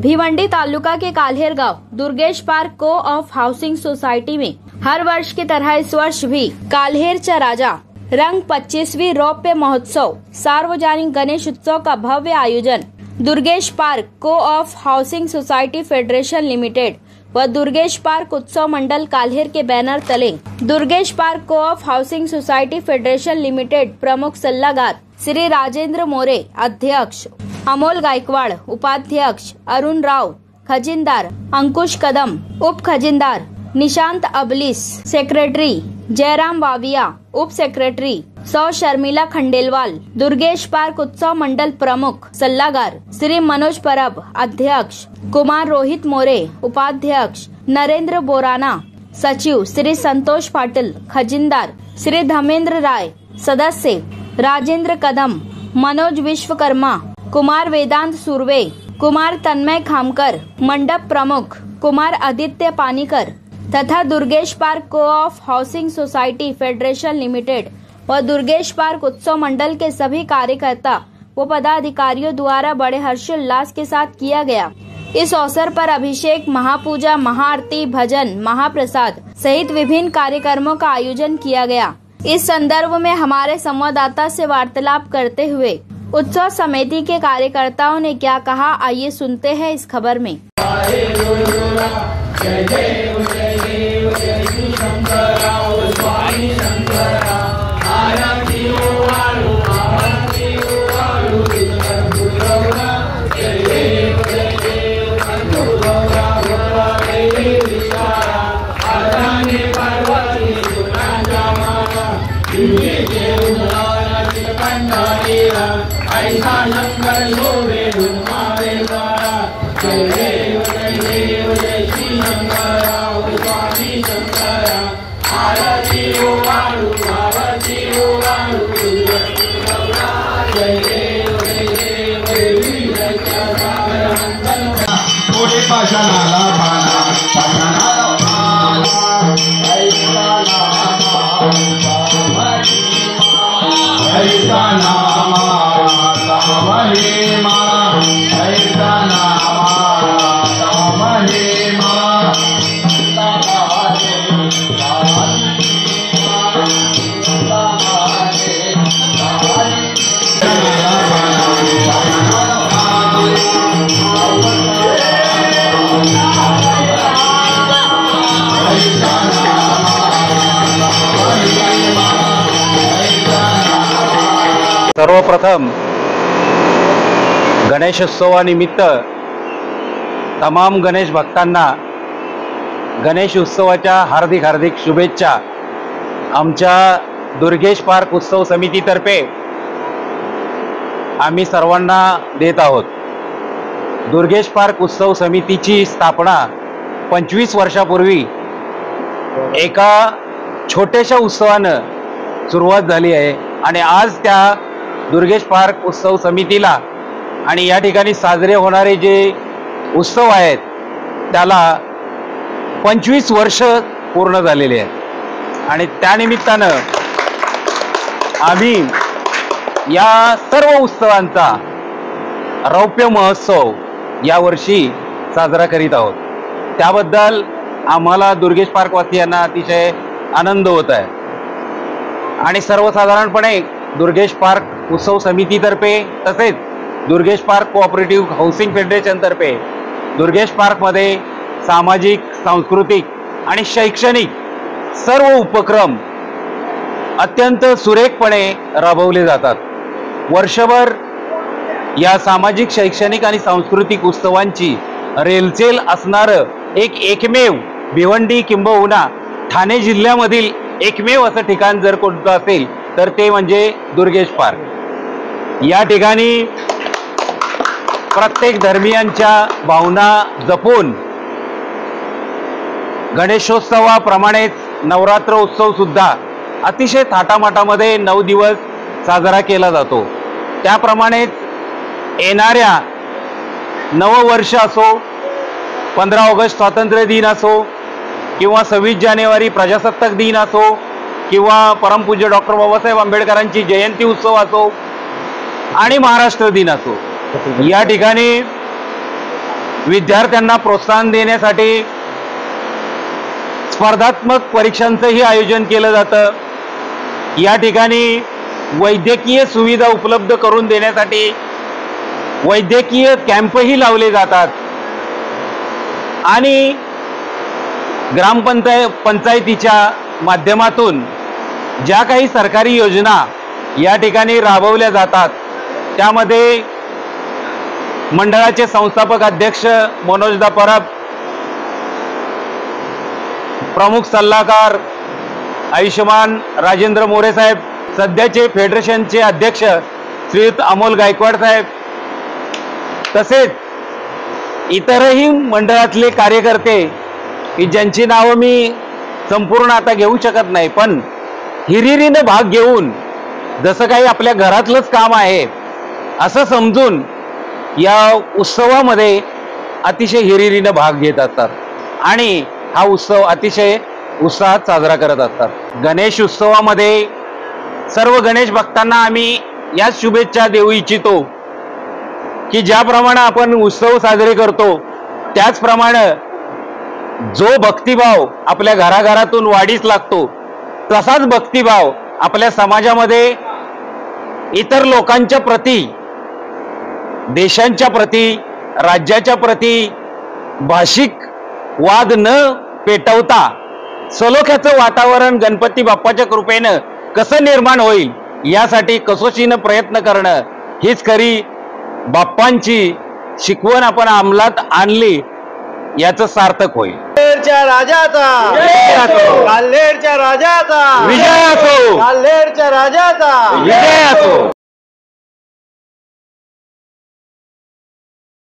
भिवंडी तालुका के काल्हेर गांव दुर्गेश पार्क को of housing society में हर वर्ष की तरह इस वर्ष भी काल्हेर चा राजा रंग 25वीं रौप्य महोत्सव सार्वजनिक गणेश उत्सव का भव्य आयोजन दुर्गेश पार्क को of housing society federation limited व दुर्गेश पार्क उत्सव मंडल काल्हेर के बैनर तले दुर्गेश पार्क को of housing society federation limited प्रमुख सल्लागार श्री राजेंद्र मोरे, अध्यक्ष अमोल गायकवाड़, उपाध्यक्ष अरुण राव, खजिनदार अंकुश कदम, उप खजिनदार निशांत अबलिस, सेक्रेटरी जयराम वाविया, उप सेक्रेटरी सौ शर्मिला खंडेलवाल, दुर्गेश पार्क उत्सव मंडल प्रमुख सल्लागार श्री मनोज परब, अध्यक्ष कुमार रोहित मोरे, उपाध्यक्ष नरेंद्र बोराना, सचिव श्री संतोष पाटिल, खजिनदार श्री धर्मेंद्र राय, सदस्य राजेंद्र कदम, मनोज विश्वकर्मा, कुमार वेदांत सुर्वे, कुमार तन्मय खामकर, मंडप प्रमुख कुमार आदित्य पानीकर तथा दुर्गेश पार्क को of housing society federation limited व दुर्गेश पार्क उत्सव मंडल के सभी कार्यकर्ता व पदाधिकारियों द्वारा बड़े हर्षोल्लास के साथ किया गया। इस अवसर पर अभिषेक, महापूजा, महाआरती, भजन, महाप्रसाद सहित विभिन्न कार्यक्रमों का आयोजन किया गया। इस संदर्भ में हमारे संवाददाता से वार्तालाप करते हुए उत्सव समिति के कार्यकर्ताओं ने क्या कहा, आइए सुनते हैं इस खबर में। सर्वप्रथम गणेशोत्सवानिमित्त तमाम गणेश भक्तांना गणेश उत्सवाच्या हार्दिक शुभेच्छा। आमच्या दुर्गेश पार्क उत्सव समितीतर्फे आम्ही सर्वांना देत आहोत। दुर्गेश पार्क उत्सव समितीची स्थापना 25 वर्षापूर्वी एका छोट्याशा उत्सवानं सुरुवात झाली आहे आणि आज त्या दुर्गेश पार्क उत्सव समितीला आणि या ठिकाणी साजरे होणारे जे उत्सव आहेत त्याला 25 वर्ष पूर्ण झालेले आहेत आणि त्यानिमित्तानं आम्ही या सर्व उत्सवांचा रौप्य महोत्सव यावर्षी साजरा करीत आहोत। त्याबद्दल आम्हाला दुर्गेश पार्कवासियांना अतिशय आनंद होत आहे आणि सर्वसाधारणपणे दुर्गेश पार्क उत्सव समितीतर्फे तसेच Durgesh park cooperative housing federation तर्फे दुर्गेश पार्कमध्ये सामाजिक, सांस्कृतिक आणि शैक्षणिक सर्व उपक्रम अत्यंत सुरेखपणे राबवले जातात। वर्षभर या सामाजिक, शैक्षणिक आणि सांस्कृतिक उत्सवांची रेलचेल असणारं एकमेव भिवंडी किंबहुना ठाणे जिल्ह्यामधील एकमेव असं ठिकाण जर कोणतं असेल तर ते म्हणजे दुर्गेश पार्क। या ठिकाणी प्रत्येक धर्मियांच्या भावना जपून गणेशोत्सवाप्रमाणेच नवरात्र उत्सव सुद्धा अतिशय थाटामाटामध्ये 9 दिवस साजरा केला जातो। त्याप्रमाणेच येणाऱ्या नववर्ष असो, 15 ऑगस्ट स्वातंत्र्य दिन असो किंवा 26 जानेवारी प्रजासत्ताक दिन असो किंवा परमपूज्य डॉक्टर बाबासाहेब आंबेडकरांची जयंती उत्सव असो आणि महाराष्ट्र दिन असो, या ठिकाणी विद्यार्थ्यांना प्रोत्साहन देण्यासाठी स्पर्धात्मक परीक्षांचंही आयोजन केलं जातं। या ठिकाणी वैद्यकीय सुविधा उपलब्ध करून देण्यासाठी वैद्यकीय कॅम्पही लावले जातात आणि पंचायतीच्या माध्यमातून ज्या काही सरकारी योजना या ठिकाणी राबवल्या जातात त्यामध्ये मंडळाचे संस्थापक अध्यक्ष मनोजदा परब, प्रमुख सल्लागार आयुष्यमान राजेंद्र मोरे साहेब, सध्याचे फेडरेशनचे अध्यक्ष श्रीयुत अमोल गायकवाड साहेब, तसेच इतरही मंडळातले कार्यकर्ते की ज्यांची नावं मी संपूर्ण आता घेऊ शकत नाही, पण हिरिरीनं भाग घेऊन जसं काही आपल्या घरातलंच काम आहे असं समजून या उत्सवामध्ये अतिशय हिरिरीनं भाग घेत असतात आणि हा उत्सव अतिशय उत्साहात साजरा करत असतात। गणेश उत्सवामध्ये सर्व गणेश भक्तांना आम्ही याच शुभेच्छा देऊ इच्छितो की ज्याप्रमाणे आपण उत्सव साजरे करतो त्याचप्रमाणे जो भक्तिभाव आपल्या घराघरातून वाढीस लागतो तसाच भक्तिभाव आपल्या समाजामध्ये इतर लोकांच्या प्रती, देशांच्या प्रती, राज्याच्या प्रती भाषिक वाद न पेटवता सलोख्याचं वातावरण गणपती बाप्पाच्या कृपेनं कसं निर्माण होईल यासाठी कसोशीनं प्रयत्न करणं हीच खरी बाप्पांची शिकवण आपण अंमलात आणली याचं सार्थक होईल। काल्हेरच्या राजाचा काल्हेरच्या राजाचा विजय असो, काल्हेरच्या राजाचा विजय असो।